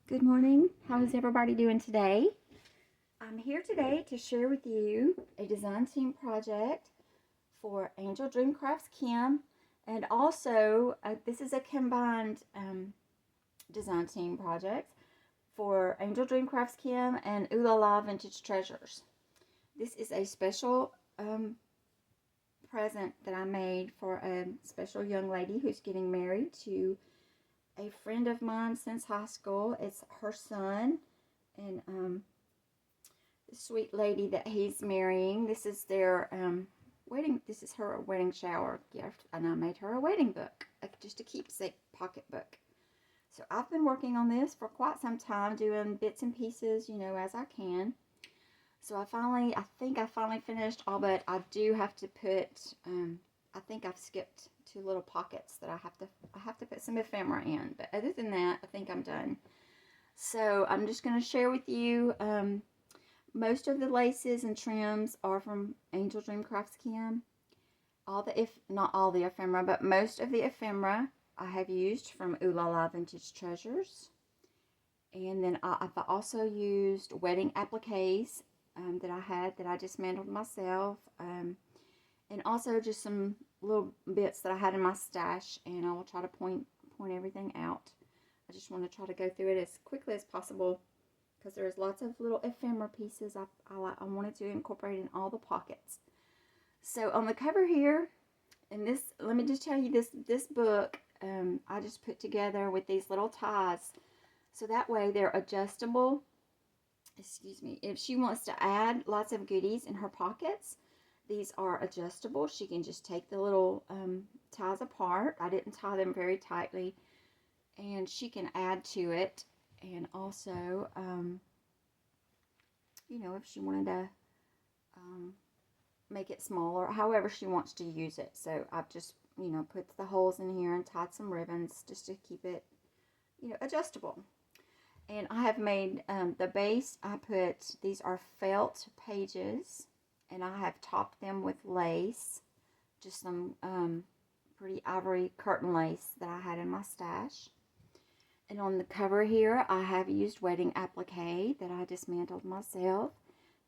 Good morning. How is everybody doing today? I'm here today to share with you a design team project for Angeldreamcrafts Kim, and also this is a combined design team project for Angeldreamcrafts Kim and Oolalavintagetreasures. This is a special present that I made for a special young lady who's getting married to a friend of mine since high school. It's her son, and the sweet lady that he's marrying. This is their wedding. This is her wedding shower gift, and I made her a wedding book, just a keepsake pocketbook. So I've been working on this for quite some time, doing bits and pieces, as I can. So I think I finally finished all, but I do have to put. I think I've skipped two little pockets that I have to put some ephemera in. But other than that, I think I'm done. So I'm just going to share with you. Most of the laces and trims are from Angeldreamcrafts Kim. Not all the ephemera, but most of the ephemera I have used from Oolalavintagetreasures. And then I've also used wedding appliques that I dismantled myself. And also just some little bits that I had in my stash, and I will try to point everything out. I just want to try to go through it as quickly as possible because there's lots of little ephemera pieces I wanted to incorporate in all the pockets. So on the cover here, and this, let me just tell you, this book I just put together with these little ties, so that way they're adjustable. Excuse me. If she wants to add lots of goodies in her pockets, these are adjustable. She can just take the little ties apart. I didn't tie them very tightly. And she can add to it. And also, if she wanted to make it smaller, however she wants to use it. So I've just, put the holes in here and tied some ribbons just to keep it, adjustable. And I have made the base. These are felt pages. And I have topped them with lace, just some pretty ivory curtain lace that I had in my stash. And on the cover here, I have used wedding applique that I dismantled myself.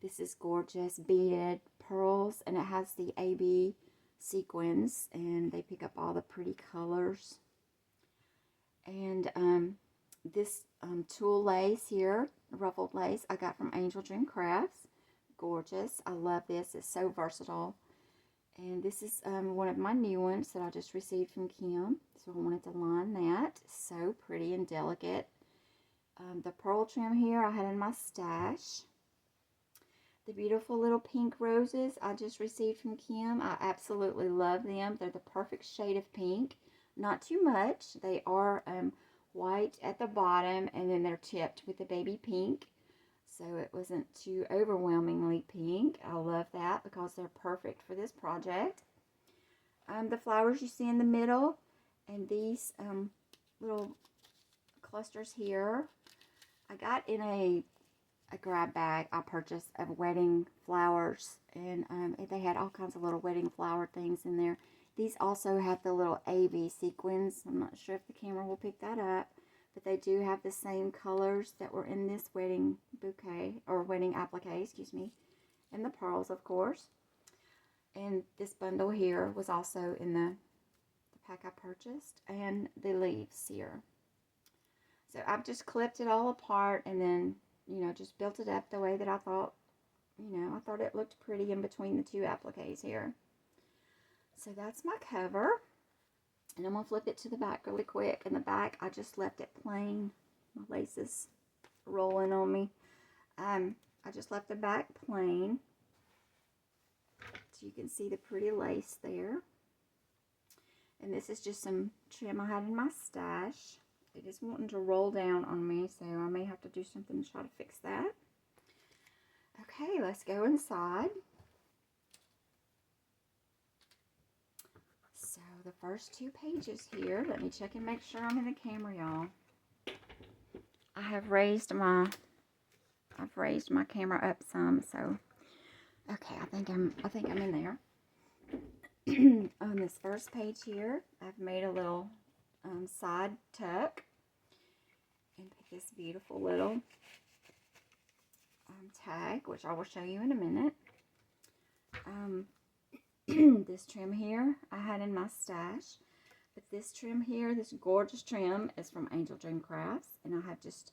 This is gorgeous beaded pearls, and it has the AB sequins, and they pick up all the pretty colors. And this tulle lace here, ruffled lace, I got from Angeldreamcrafts. Gorgeous. I love this. It's so versatile. And this is one of my new ones that I just received from Kim. So I wanted to line that. So pretty and delicate. The pearl trim here I had in my stash. The beautiful little pink roses I just received from Kim. I absolutely love them. They're the perfect shade of pink. Not too much. They are white at the bottom, and then they're tipped with the baby pink. So it wasn't too overwhelmingly pink. I love that because they're perfect for this project. The flowers you see in the middle, and these little clusters here, I got in a grab bag I purchased of wedding flowers, and they had all kinds of little wedding flower things in there. These also have the little AV sequins. I'm not sure if the camera will pick that up, but they do have the same colors that were in this wedding bouquet, or wedding applique, excuse me, and the pearls, of course. And this bundle here was also in the pack I purchased, and the leaves here. So I've just clipped it all apart, and then, just built it up the way that I thought, I thought it looked pretty in between the two appliques here. So that's my cover. And I'm going to flip it to the back really quick. In the back, I just left it plain. My lace is rolling on me. I just left the back plain. So you can see the pretty lace there. And this is just some trim I had in my stash. It is wanting to roll down on me, so I may have to do something to try to fix that. Okay, let's go inside. So the first two pages here, let me check and make sure I'm in the camera, y'all. I have raised my camera up some, so okay, I think I'm in there. On this first page here, I've made a little side tuck, and put this beautiful little tag, which I will show you in a minute. This trim here I had in my stash, but this trim here, this gorgeous trim, is from Angeldreamcrafts, and I have just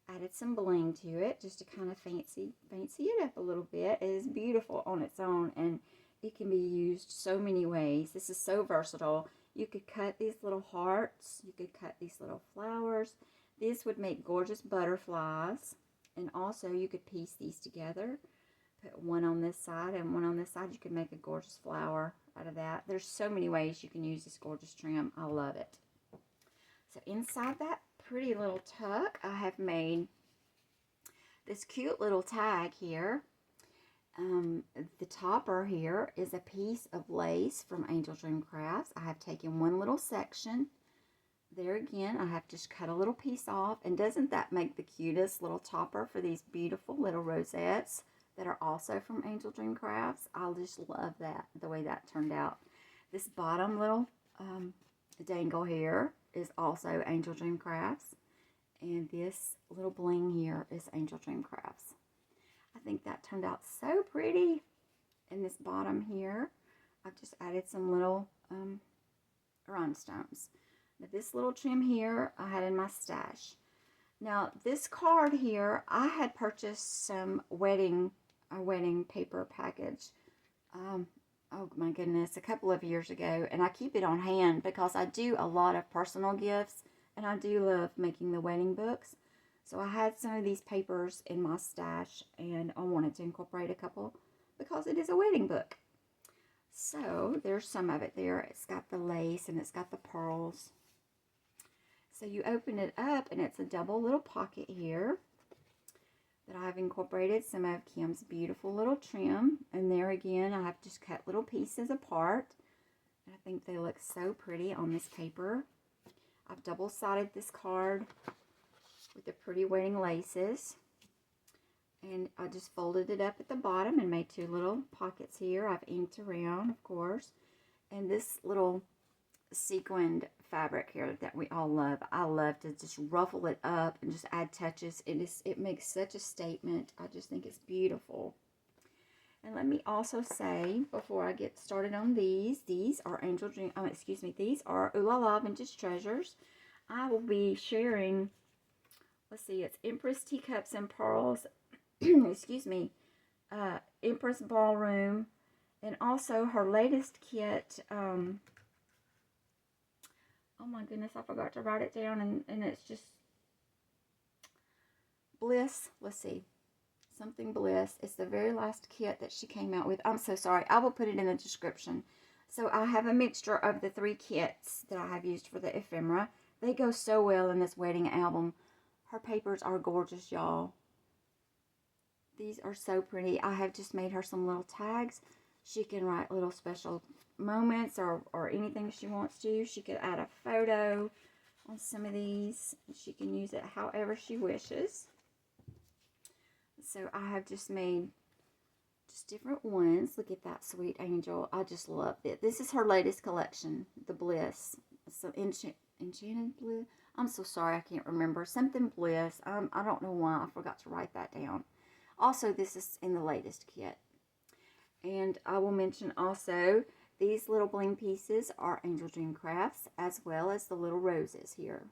added some bling to it just to kind of fancy it up a little bit. It is beautiful on its own, and it can be used so many ways. This is so versatile. You could cut these little hearts, you could cut these little flowers. This would make gorgeous butterflies, and also you could piece these together. Put one on this side and one on this side. You can make a gorgeous flower out of that. There's so many ways you can use this gorgeous trim. I love it. So inside that pretty little tuck, I have made this cute little tag here. The topper here is a piece of lace from Angeldreamcrafts. I have taken one little section. There again, I have just cut a little piece off. And doesn't that make the cutest little topper for these beautiful little rosettes that are also from Angeldreamcrafts? I just love that, the way that turned out. This bottom little dangle here is also Angeldreamcrafts, and this little bling here is Angeldreamcrafts. I think that turned out so pretty. In this bottom here, I've just added some little rhinestones. Now this little trim here I had in my stash. Now this card here, I had purchased some wedding paper package. Oh my goodness, a couple of years ago, and I keep it on hand because I do a lot of personal gifts, and I do love making the wedding books. So I had some of these papers in my stash, and I wanted to incorporate a couple because it is a wedding book. So there's some of it there. It's got the lace and it's got the pearls. So you open it up, and it's a double little pocket here that I've incorporated some of Kim's beautiful little trim. And there again, I have just cut little pieces apart. And I think they look so pretty on this paper. I've double-sided this card with the pretty wedding laces. And I just folded it up at the bottom and made two little pockets here. I've inked around, of course. And this little sequined fabric here that we all love. I love to just ruffle it up and just add touches. It makes such a statement. I just think it's beautiful. And let me also say, before I get started on these are these are Oolalavintagetreasures. I will be sharing, let's see, it's Empress Teacups and Pearls, excuse me, Empress Ballroom, and also her latest kit, oh my goodness, I forgot to write it down, and it's just Bliss. Let's see. Something Bliss. It's the very last kit that she came out with. I'm so sorry. I will put it in the description. So I have a mixture of the 3 kits that I have used for the ephemera. They go so well in this wedding album. Her papers are gorgeous, y'all. These are so pretty. I have just made her some little tags. She can write little special moments or anything she wants to. She could add a photo on some of these. She can use it however she wishes. So I have just made just different ones. Look at that sweet angel. I just love it. This is her latest collection, the Bliss. So Enchanted Bliss. I'm so sorry, I can't remember. Something Bliss. I don't know why I forgot to write that down. Also, this is in the latest kit. And I will mention also, these little bling pieces are Angeldreamcrafts, as well as the little roses here.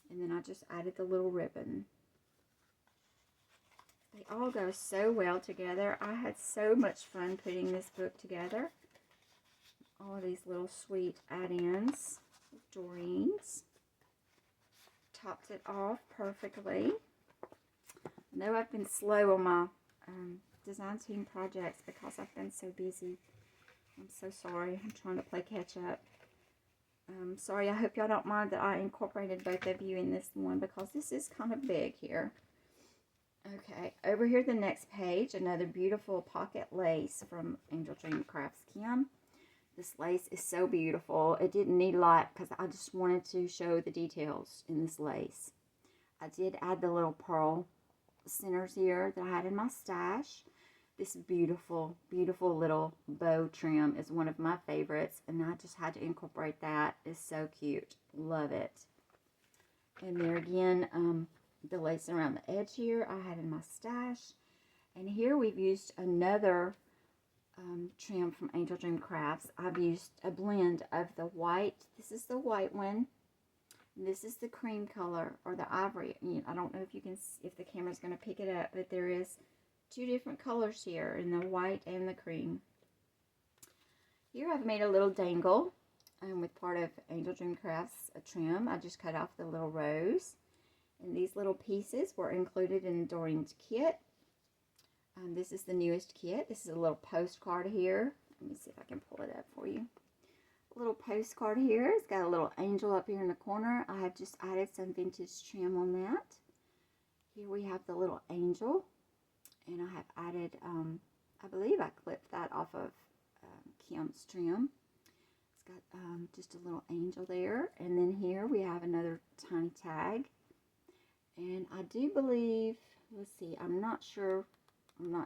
And then I just added the little ribbon. They all go so well together. I had so much fun putting this book together. All of these little sweet add-ins with Doreen's. Topped it off perfectly. I know I've been slow on my design team projects because I've been so busy. I'm so sorry. I'm trying to play catch up. Sorry, I hope y'all don't mind that I incorporated both of you in this one because this is kind of big here. Okay, over here the next page, another beautiful pocket lace from Angeldreamcrafts Kim. This lace is so beautiful. It didn't need a lot because I just wanted to show the details in this lace. I did add the little pearl centers here that I had in my stash. This beautiful, beautiful little bow trim is one of my favorites, and I just had to incorporate that. It's so cute. Love it. And there again, the lace around the edge here I had in my stash. And here we've used another trim from Angeldreamcrafts. I've used a blend of the white. This is the white one. This is the cream color, or the ivory. I don't know if you can, if the camera's going to pick it up, but there is two different colors here, in the white and the cream. Here I've made a little dangle with part of Angeldreamcrafts trim. I just cut off the little rose, and these little pieces were included in Doreen's kit. This is the newest kit. This is a little postcard here. Let me see if I can pull it up for you. A little postcard here. It's got a little angel up here in the corner. I have just added some vintage trim on that. Here we have the little angel, and I have added, I believe I clipped that off of Kim's trim. It's got just a little angel there, and then here we have another tiny tag, and I do believe, let's see, I'm not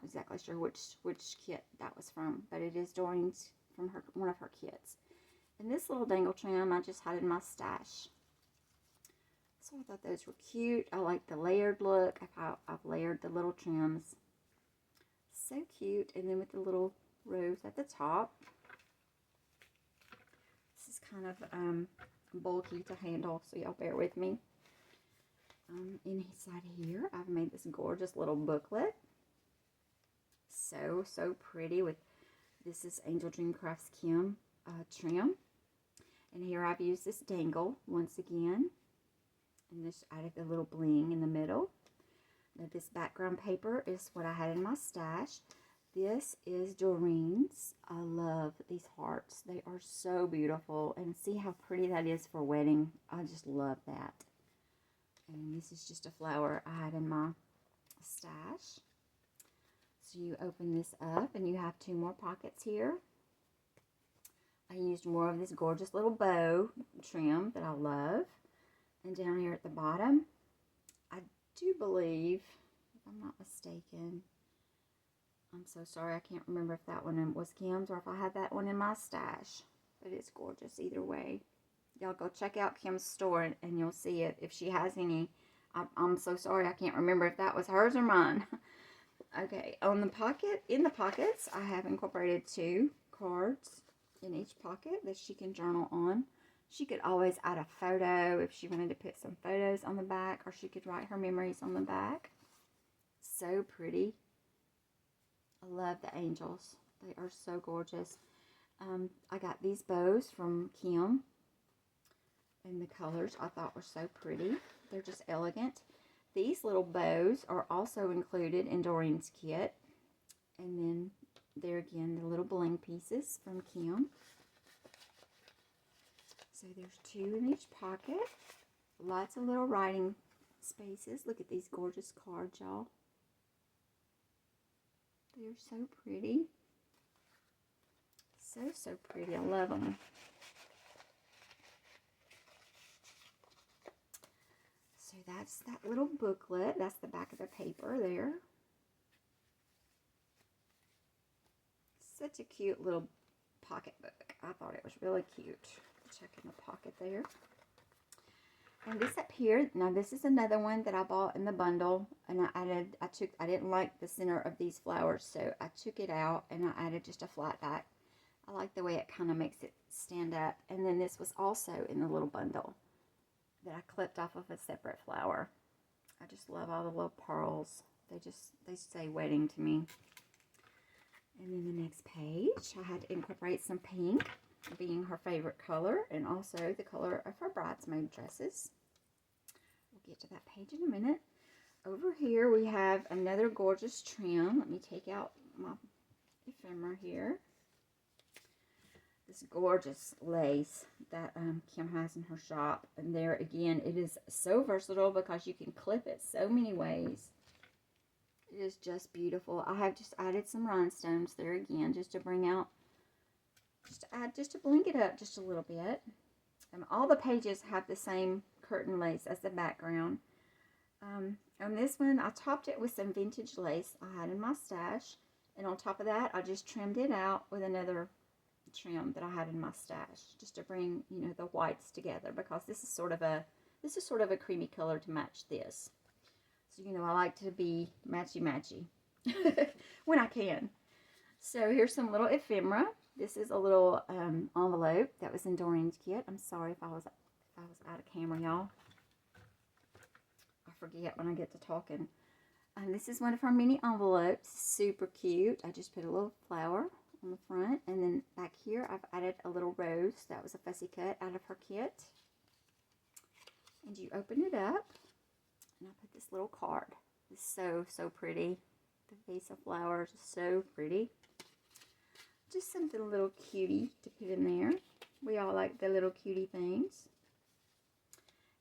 exactly sure which kit that was from, but it is Doreen's, from one of her kits. And this little dangle trim I just had in my stash. So I thought those were cute. I like the layered look of how I've layered the little trims. So cute. And then with the little rose at the top. This is kind of bulky to handle, so y'all bear with me. Inside here, I've made this gorgeous little booklet. So pretty. With this is Angeldreamcrafts Kim trim. And here I've used this dangle once again. And this added the little bling in the middle. Now this background paper is what I had in my stash. This is Doreen's. I love these hearts. They are so beautiful. And see how pretty that is for wedding. I just love that. And this is just a flower I had in my stash. So you open this up and you have two more pockets here. I used more of this gorgeous little bow trim that I love. And down here at the bottom, I do believe, if I'm not mistaken, I'm so sorry, I can't remember if that one was Kim's or if I had that one in my stash. But it's gorgeous either way. Y'all go check out Kim's store and you'll see it if she has any. I'm so sorry, I can't remember if that was hers or mine. Okay, in the pockets, I have incorporated two cards in each pocket that she can journal on. She could always add a photo if she wanted to put some photos on the back, or she could write her memories on the back. So pretty. I love the angels. They are so gorgeous. I got these bows from Kim, and the colors I thought were so pretty. They're just elegant. These little bows are also included in Doreen's kit. And then there again, the little bling pieces from Kim. So there's two in each pocket. Lots of little writing spaces. Look at these gorgeous cards, y'all. They're so pretty. So pretty. I love them. So that's that little booklet. That's the back of the paper there. Such a cute little pocketbook. I thought it was really cute. Check in the pocket there. And this up here, now this is another one that I bought in the bundle, and I didn't like the center of these flowers, so I took it out and I added just a flat back. I like the way it kind of makes it stand up. And then this was also in the little bundle that I clipped off of a separate flower. I just love all the little pearls. They say wedding to me. And then the next page, I had to incorporate some pink, being her favorite color, and also the color of her bridesmaid dresses. We'll get to that page in a minute. Over here we have another gorgeous trim. Let me take out my ephemera here. This gorgeous lace that Kim has in her shop. And there again, it is so versatile because you can clip it so many ways. It is just beautiful. I have just added some rhinestones there again, just to bring out, just to bling it up just a little bit. All the pages have the same curtain lace as the background. On this one, I topped it with some vintage lace I had in my stash. And on top of that, I just trimmed it out with another trim that I had in my stash, just to bring, you know, the whites together, because this is sort of a This is sort of a creamy color to match this. So, you know, I like to be matchy-matchy when I can. So here's some little ephemera. This is a little envelope that was in Doreen's kit. I'm sorry if I was out of camera, y'all. I forget when I get to talking. And this is one of her mini envelopes. Super cute. I just put a little flower on the front. And then back here, I've added a little rose. That was a fussy cut out of her kit. And you open it up. And I put this little card. It's so, so pretty. The vase of flowers is so pretty. Just something a little cutie to put in there. We all like the little cutie things.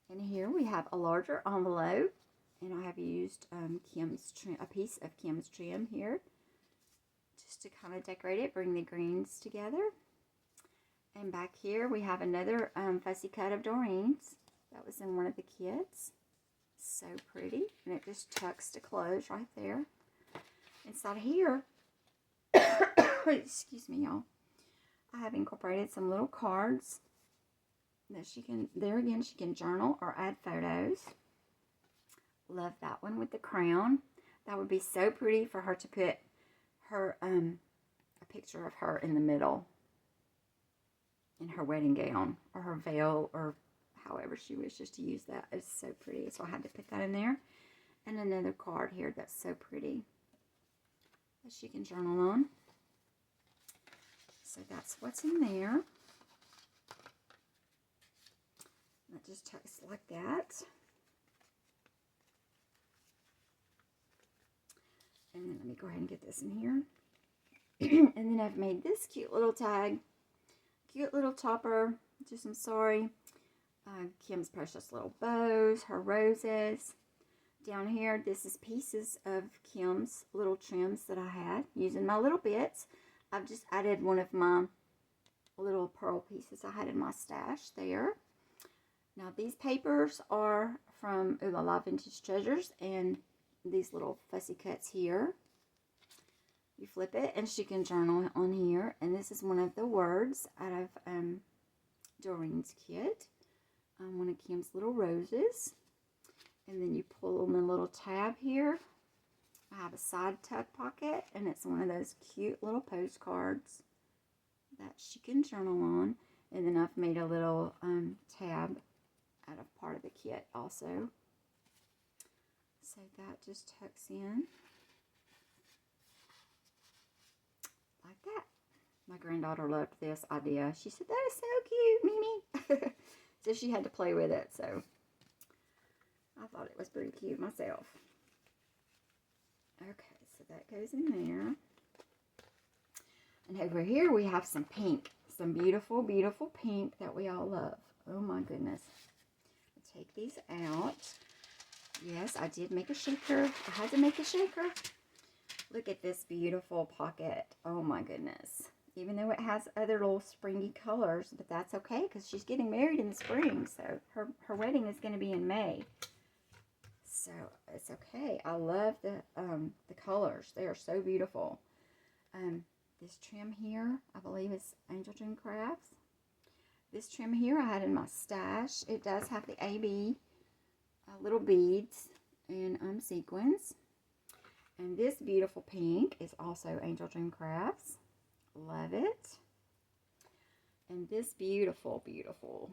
And here we have a larger envelope. And I have used Kim's trim, a piece of Kim's trim here. Just to kind of decorate it, bring the greens together. And back here we have another fussy cut of Doreen's. That was in one of the kits. So pretty. And it just tucks to close right there. Inside here, excuse me, y'all, I have incorporated some little cards that she can, there again, she can journal or add photos. Love that one with the crown. That would be so pretty for her to put her, a picture of her in the middle in her wedding gown or her veil or however she wishes to use that. It's so pretty. So I had to put that in there. And another card here that's so pretty that she can journal on. So that's what's in there. That just tucks like that. And then let me go ahead and get this in here. And then I've made this cute little tag. Cute little topper. Just, I'm sorry. Kim's precious little bows. Her roses. Down here, this is pieces of Kim's little trims that I had. Using my little bits. I've just added one of my little pearl pieces I had in my stash there. Now, these papers are from Oolalavintagetreasures, and these little fussy cuts here. You flip it, and she can journal on here. And this is one of the words out of Doreen's kit. One of Kim's little roses. And then you pull on the little tab here. I have a side tuck pocket, and it's one of those cute little postcards that she can journal on. And then I've made a little tab out of part of the kit also. So that just tucks in like that. My granddaughter loved this idea. She said, that is so cute, Mimi. So she had to play with it, so I thought it was pretty cute myself. Okay, so that goes in there. And over here we have some pink. Some beautiful, beautiful pink that we all love. Oh my goodness. I'll take these out. Yes, I did make a shaker. I had to make a shaker. Look at this beautiful pocket. Oh my goodness. Even though it has other little springy colors, but that's okay because she's getting married in the spring. So her wedding is going to be in May. So it's okay. I love the colors. They are so beautiful. This trim here, I believe is Angeldreamcrafts. This trim here I had in my stash. It does have the AB little beads and sequins. And this beautiful pink is also Angeldreamcrafts. Love it. And this beautiful, beautiful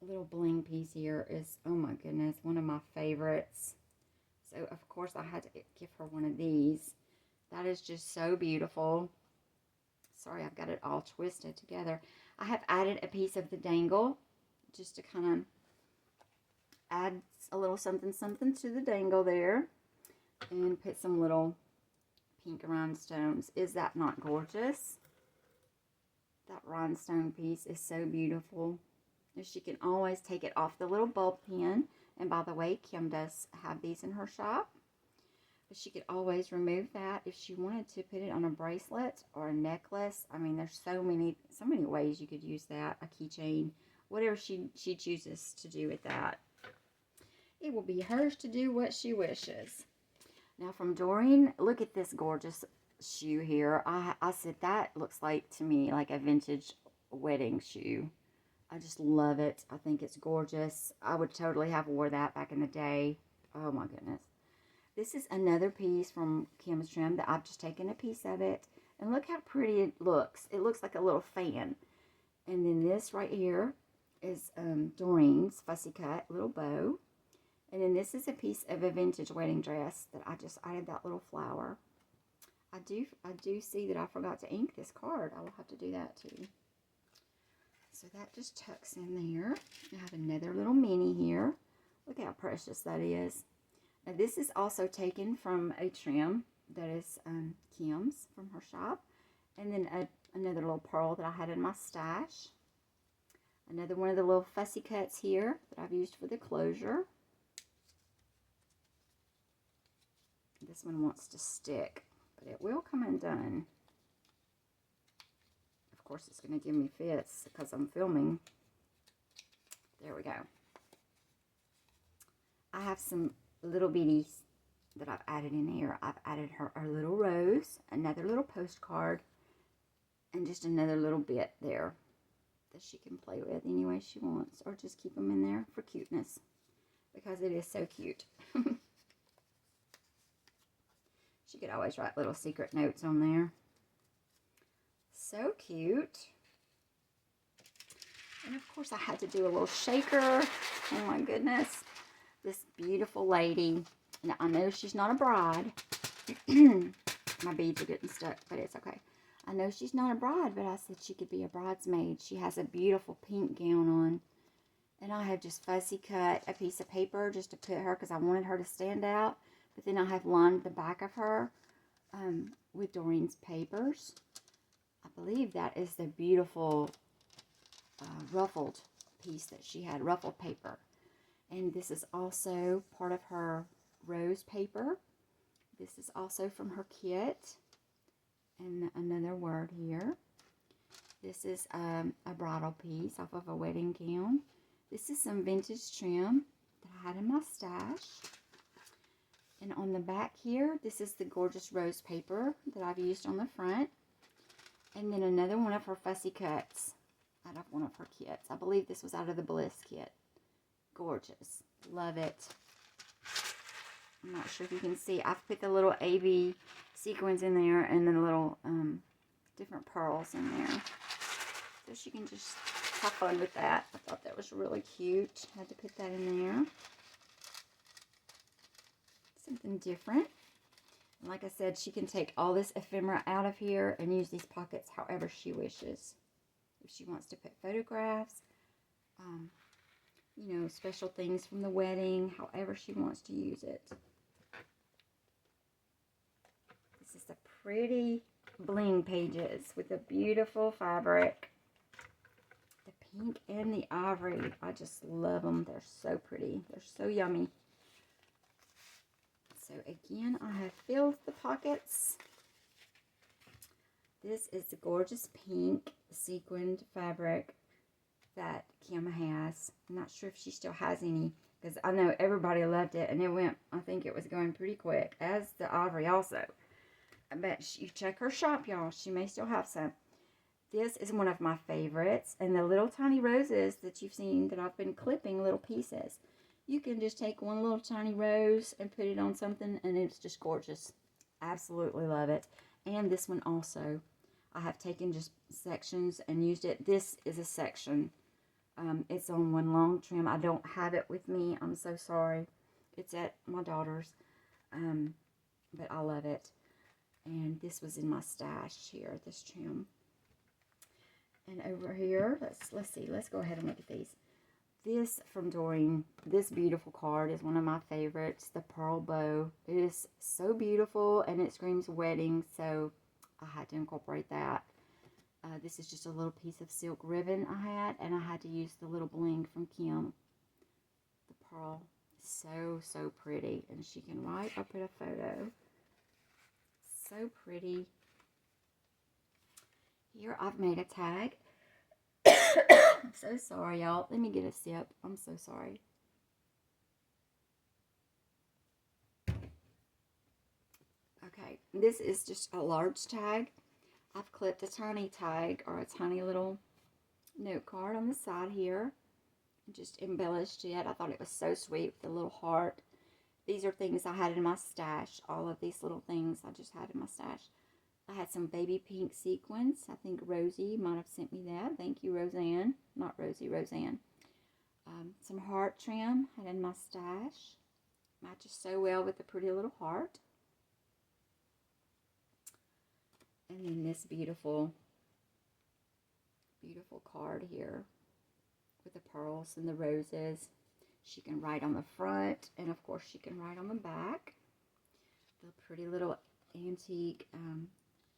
little bling piece here is, oh my goodness, one of my favorites. So, of course, I had to give her one of these. That is just so beautiful. Sorry, I've got it all twisted together. I have added a piece of the dangle just to kind of add a little something, something to the dangle there. And put some little pink rhinestones. Is that not gorgeous? That rhinestone piece is so beautiful. And she can always take it off the little bulb pin. And by the way, Kim does have these in her shop. But she could always remove that if she wanted to put it on a bracelet or a necklace. I mean, there's so many ways you could use that. A keychain, whatever she chooses to do with that. It will be hers to do what she wishes. Now from Doreen, look at this gorgeous shoe here. I said that looks like to me like a vintage wedding shoe. I just love it. I think it's gorgeous. I would totally have wore that back in the day. Oh my goodness. This is another piece from Kim's Trim that I've just taken a piece of it. And look how pretty it looks. It looks like a little fan. And then this right here is Doreen's Fussy Cut little bow. And then this is a piece of a vintage wedding dress that I just added that little flower. I do see that I forgot to ink this card. I will have to do that too. So that just tucks in there. I have another little mini here. Look how precious that is. Now this is also taken from a trim that is Kim's from her shop. And then another little pearl that I had in my stash. Another one of the little fussy cuts here that I've used for the closure. This one wants to stick, but it will come undone. Of course, it's going to give me fits because I'm filming. There we go. I have some little bitties that I've added in here. I've added her a little rose, another little postcard, and just another little bit there that she can play with any way she wants, or just keep them in there for cuteness because it is so cute. She could always write little secret notes on there. So cute. And of course I had to do a little shaker. Oh my goodness. This beautiful lady. Now I know she's not a bride. My beads are getting stuck, but it's okay. I know she's not a bride, but I said she could be a bridesmaid. She has a beautiful pink gown on. And I have just fussy cut a piece of paper just to put her because I wanted her to stand out. But then I have lined the back of her with Doreen's papers. I believe that is the beautiful ruffled piece that she had, ruffled paper. And this is also part of her rose paper. This is also from her kit. And another word here. This is a bridal piece off of a wedding gown. This is some vintage trim that I had in my stash. And on the back here, this is the gorgeous rose paper that I've used on the front. And then another one of her fussy cuts out of one of her kits. I believe this was out of the Bliss kit. Gorgeous. Love it. I'm not sure if you can see. I've put the little AB sequins in there and then the little different pearls in there. So she can just have fun with that. I thought that was really cute. Had to put that in there. Something different. And like I said, she can take all this ephemera out of here and use these pockets however she wishes. If she wants to put photographs, you know, special things from the wedding, however she wants to use it. This is the pretty bling pages with the beautiful fabric. The pink and the ivory. I just love them. They're so pretty. They're so yummy. So again, I have filled the pockets. This is the gorgeous pink sequined fabric that Kim has. I'm not sure if she still has any, because I know everybody loved it, and it went, I think it was going pretty quick, as the ivory also. But you check her shop, y'all. She may still have some. This is one of my favorites, and the little tiny roses that you've seen that I've been clipping little pieces. You can just take one little tiny rose and put it on something, and it's just gorgeous. Absolutely love it. And this one also. I have taken just sections and used it. This is a section. It's on one long trim. I don't have it with me. I'm so sorry. It's at my daughter's. But I love it. And this was in my stash here, this trim. And over here, let's see. Let's go ahead and look at these. This from Doreen, this beautiful card is one of my favorites, the pearl bow. It is so beautiful and it screams wedding, so I had to incorporate that. This is just a little piece of silk ribbon I had, and I had to use the little bling from Kim. The pearl is so, so pretty, and she can write or put a photo. So pretty. Here I've made a tag. I'm so sorry, y'all. Let me get a sip. I'm so sorry. Okay, this is just a large tag. I've clipped a tiny tag or a tiny little note card on the side here. Just embellished it. I thought it was so sweet with the little heart. These are things I had in my stash. All of these little things I just had in my stash. I had some baby pink sequins. I think Rosie might have sent me that. Thank you, Roseanne. Not Rosie, Roseanne. Some heart trim had in my stash. Matches so well with the pretty little heart. And then this beautiful, beautiful card here with the pearls and the roses. She can write on the front, and of course she can write on the back. The pretty little antique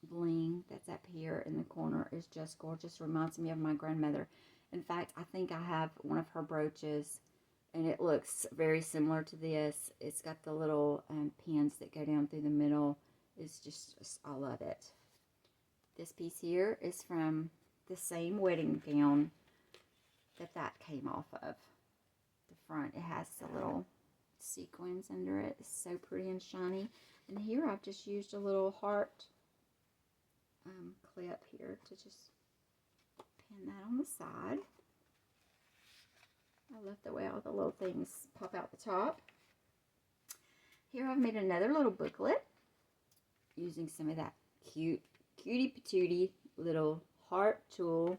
bling that's up here in the corner is just gorgeous. Reminds me of my grandmother. In fact, I think I have one of her brooches, and it looks very similar to this. It's got the little pins that go down through the middle. It's just, I love it. This piece here is from the same wedding gown that came off of. The front, it has the little sequins under it. It's so pretty and shiny. And here I've just used a little heart clip here to just pin that on the side. I love the way all the little things pop out the top. Here I've made another little booklet using some of that cutie patootie little heart tool.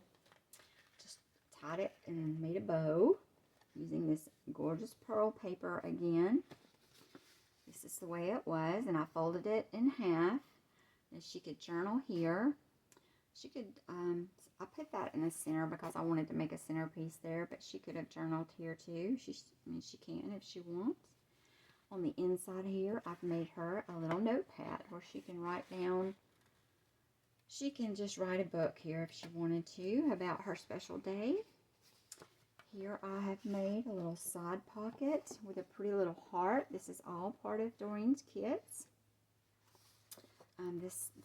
Just tied it and made a bow using this gorgeous pearl paper again. This is the way it was, and I folded it in half. And she could journal here. She could, I put that in the center because I wanted to make a centerpiece there, but she could have journaled here too. I mean, she can if she wants. On the inside here, I've made her a little notepad where she can write down. She can just write a book here if she wanted to about her special day. Here I have made a little side pocket with a pretty little heart. This is all part of Doreen's kits.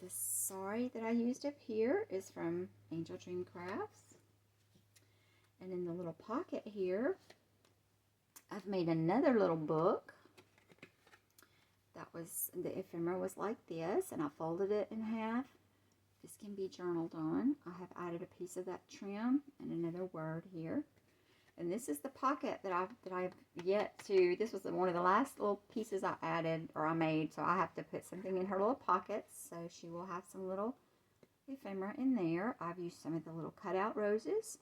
This sari that I used up here is from Angeldreamcrafts. And in the little pocket here, I've made another little book. That was, the ephemera was like this, and I folded it in half. This can be journaled on. I have added a piece of that trim and another word here. And this is the pocket that I've yet to, this was one of the last little pieces I added, or I made, so I have to put something in her little pockets, so she will have some little ephemera in there. I've used some of the little cutout roses.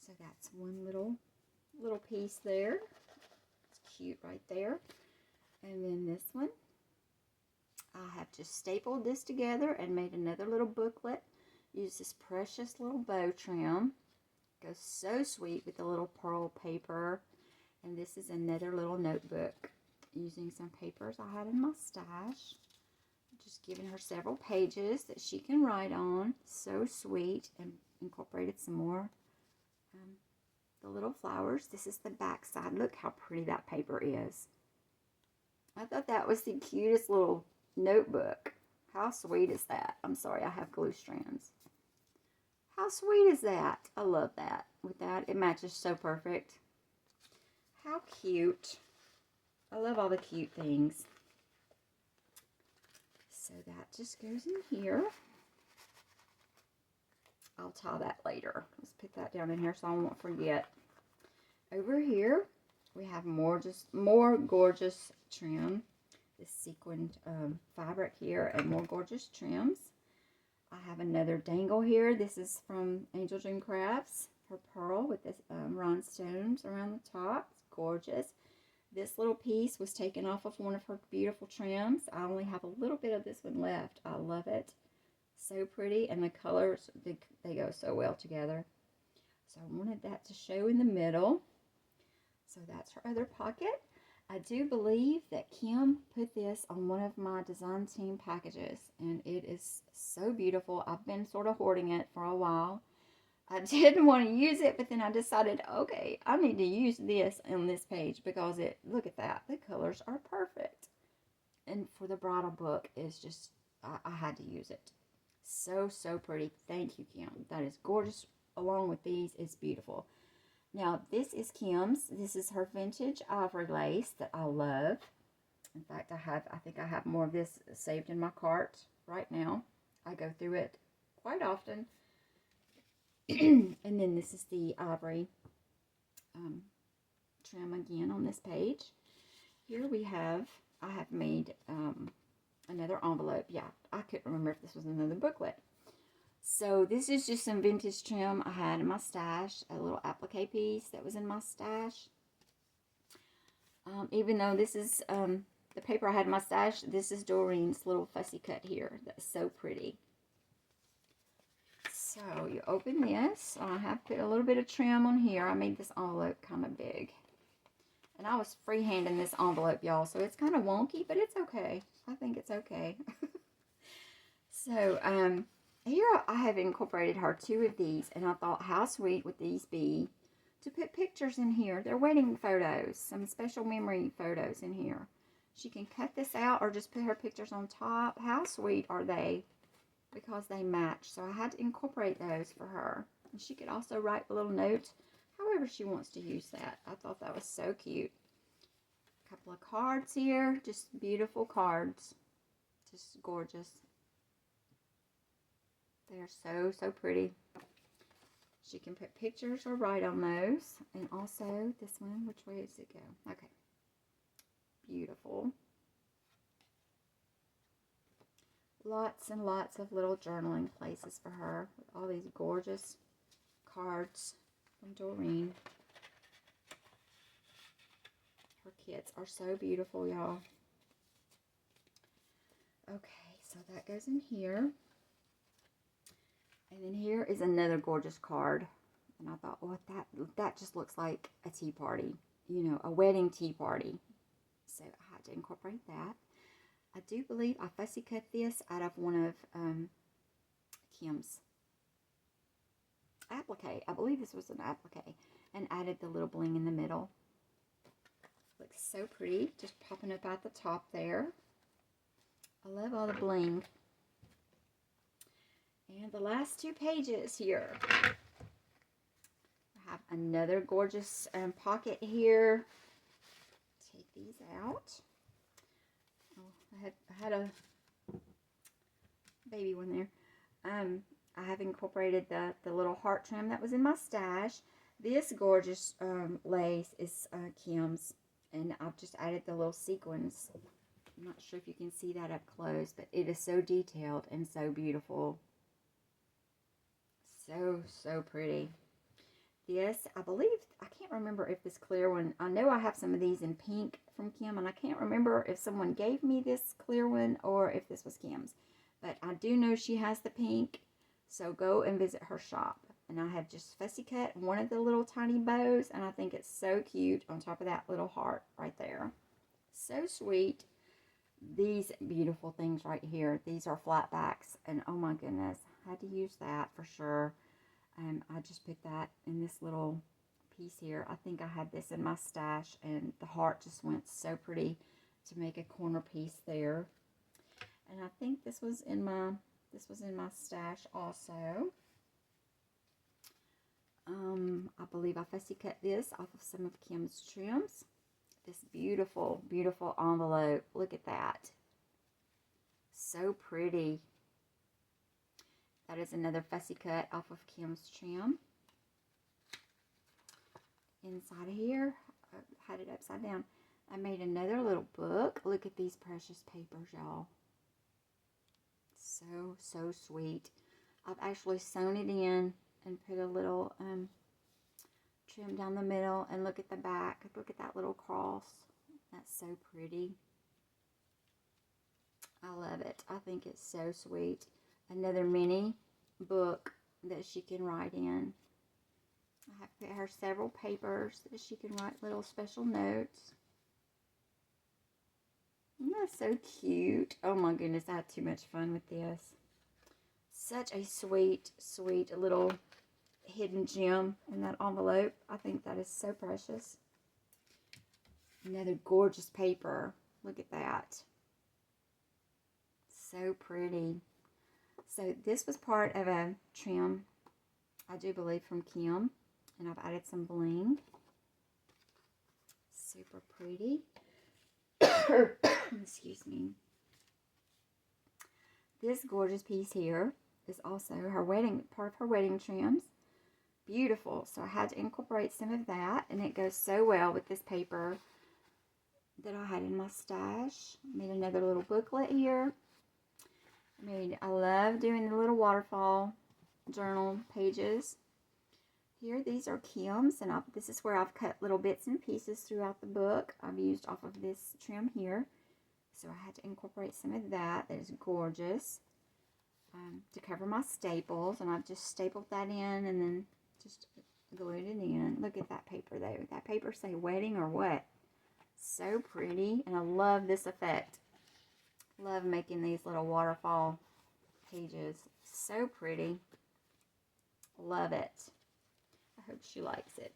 So that's one little piece there. It's cute right there. And then this one, I have just stapled this together and made another little booklet. Use this precious little bow trim. Goes so sweet with the little pearl paper. And this is another little notebook using some papers I had in my stash. Just giving her several pages that she can write on. So sweet. And incorporated some more the little flowers. This is the back side. Look how pretty that paper is. I thought that was the cutest little notebook. How sweet is that? I'm sorry, I have glue strands. How sweet is that? I love that. With that, it matches so perfect. How cute. I love all the cute things. So that just goes in here. I'll tie that later. Let's put that down in here so I won't forget. Over here, we have more gorgeous trim. This sequined fabric here and more gorgeous trims. I have another dangle here. This is from Angeldreamcrafts. Her pearl with this rhinestones around the top. It's gorgeous. This little piece was taken off of one of her beautiful trims. I only have a little bit of this one left. I love it. So pretty. And the colors, they go so well together. So I wanted that to show in the middle. So that's her other pocket. I do believe that Kim put this on one of my design team packages, and it is so beautiful. I've been sort of hoarding it for a while. I didn't want to use it, but then I decided, okay, I need to use this on this page because look at that. The colors are perfect. And for the bridal book, it's just, I had to use it. So, so pretty. Thank you, Kim. That is gorgeous. Along with these, it's beautiful. Now, this is Kim's. This is her vintage ivory lace that I love. In fact, I think I have more of this saved in my cart right now. I go through it quite often. And then this is the ivory trim again on this page. Here we have, I have made another envelope. Yeah, I couldn't remember if this was another booklet. So this is just some vintage trim I had in my stash, a little applique piece that was in my stash. Even though this is the paper I had in my stash, this is Doreen's little fussy cut here. That's so pretty. So you open this. I have put a little bit of trim on here. I made this envelope kind of big. And I was freehanding this envelope, y'all, so it's kind of wonky, but it's okay. I think it's okay. So, here I have incorporated her 2 of these, and I thought, how sweet would these be to put pictures in here. They're wedding photos, some special memory photos in here. She can cut this out or just put her pictures on top. How sweet are they? Because they match. So I had to incorporate those for her. And she could also write a little note however she wants to use that. I thought that was so cute. A couple of cards here. Just beautiful cards. Just gorgeous. They're so, so pretty. She can put pictures or write on those. And also this one. Which way does it go? Okay. Beautiful. Lots and lots of little journaling places for her. With all these gorgeous cards from Doreen. Her kits are so beautiful, y'all. Okay, so that goes in here. And then here is another gorgeous card. And I thought, oh, that just looks like a tea party. You know, a wedding tea party. So I had to incorporate that. I do believe I fussy cut this out of one of Kim's applique. I believe this was an applique. And added the little bling in the middle. Looks so pretty. Just popping up at the top there. I love all the bling. And the last 2 pages here. I have another gorgeous pocket here. Take these out. Oh, I had a baby one there. I have incorporated the little heart trim that was in my stash. This gorgeous lace is Kim's, and I've just added the little sequins. I'm not sure if you can see that up close, but it is so detailed and so beautiful. So, so pretty. This, I believe, I can't remember if this clear one, I know I have some of these in pink from Kim, and I can't remember if someone gave me this clear one or if this was Kim's. But I do know she has the pink, so go and visit her shop. And I have just fussy cut one of the little tiny bows, and I think it's so cute on top of that little heart right there. So sweet. These beautiful things right here, these are flat backs, and oh my goodness, I had to use that for sure. I just put that in this little piece here. I think I had this in my stash, and the heart just went so pretty to make a corner piece there. And I think this was in my stash also. I believe I fussy cut this off of some of Kim's trims. This beautiful, beautiful envelope. Look at that. So pretty. That is another fussy cut off of Kim's trim. Inside of here, I had it upside down. I made another little book. Look at these precious papers, y'all. So, so sweet. I've actually sewn it in and put a little trim down the middle, and look at the back. Look at that little cross. That's so pretty. I love it. I think it's so sweet. Another mini book that she can write in. I have put her several papers that she can write little special notes. Isn't that so cute? Oh my goodness, I had too much fun with this. Such a sweet, sweet little hidden gem in that envelope. I think that is so precious. Another gorgeous paper. Look at that. So pretty. So this was part of a trim, I do believe, from Kim. And I've added some bling. Super pretty. Excuse me. This gorgeous piece here is also her wedding, part of her wedding trims. beautiful. So I had to incorporate some of that, and it goes so well with this paper that I had in my stash. Made another little booklet here. I love doing the little waterfall journal pages. Here, these are Kim's, and this is where I've cut little bits and pieces throughout the book. I've used off of this trim here. So I had to incorporate some of that. That is gorgeous. To cover my staples, and I've just stapled that in and then just glued it in. Look at that paper though. That paper say wedding or what? So pretty, and I love this effect. Love making these little waterfall pages. So pretty. Love it. I hope she likes it.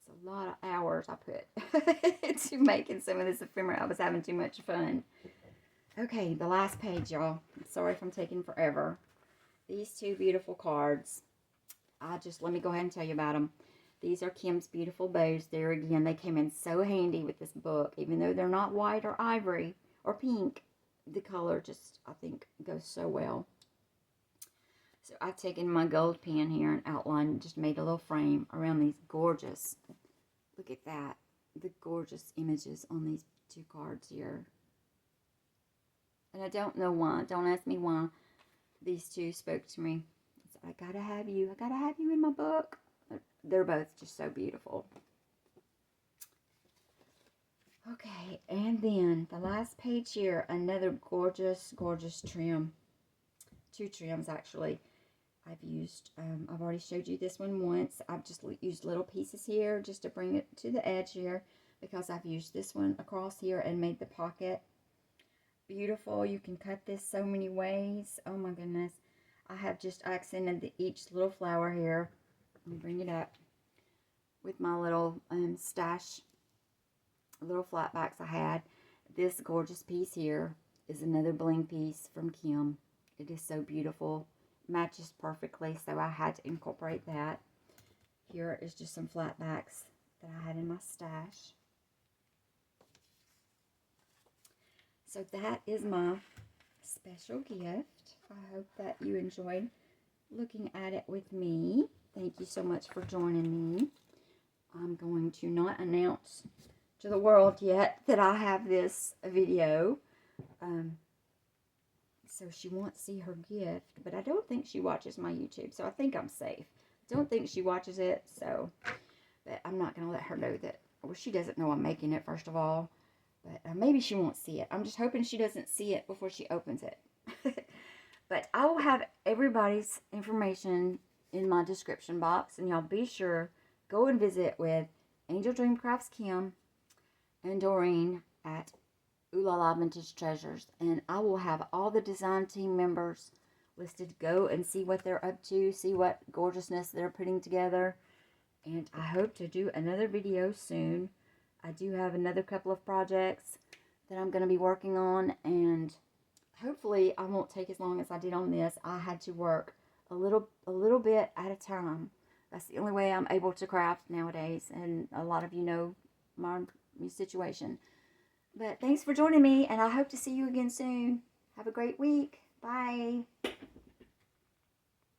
A lot of hours I put into making some of this ephemera. I was having too much fun. Okay, the last page, y'all. Sorry if I'm taking forever. These two beautiful cards. Let me go ahead and tell you about them. These are Kim's beautiful bows. There again, they came in so handy with this book. Even though they're not white or ivory or pink, the color just, I think, goes so well. So I've taken my gold pen here and outlined, just made a little frame around these gorgeous. Look at that. The gorgeous images on these two cards here. And I don't know why. Don't ask me why these two spoke to me. I gotta have you. I gotta have you in my book. They're both just so beautiful. Okay, and then the last page here. Another gorgeous, gorgeous trim. Two trims, actually. I've already showed you this one once. I've just used little pieces here just to bring it to the edge here, because I've used this one across here and made the pocket beautiful. You can cut this so many ways. Oh my goodness. I have just accented each little flower here. Let me bring it up with my little stash, little flat backs I had. This gorgeous piece here is another bling piece from Kim. It is so beautiful. Matches perfectly, so I had to incorporate that. Here is just some flat backs that I had in my stash. So that is my special gift. I hope that you enjoyed looking at it with me. Thank you so much for joining me. I'm going to not announce to the world yet that I have this video. So she won't see her gift, but I don't think she watches my YouTube, so I think I'm safe. Don't think she watches it, so, but I'm not going to let her know that, well, she doesn't know I'm making it, first of all, but maybe she won't see it. I'm just hoping she doesn't see it before she opens it. But I will have everybody's information in my description box, and y'all be sure, go and visit with Angeldreamcrafts Kim and Doreen at Oolalavintagetreasures, and I will have all the design team members listed. Go and see what they're up to, see what gorgeousness they're putting together, and I hope to do another video soon. I do have another couple of projects that I'm going to be working on, and hopefully I won't take as long as I did on this. I had to work a little bit at a time. That's the only way I'm able to craft nowadays, and a lot of you know my situation. But thanks for joining me, and I hope to see you again soon. Have a great week. Bye.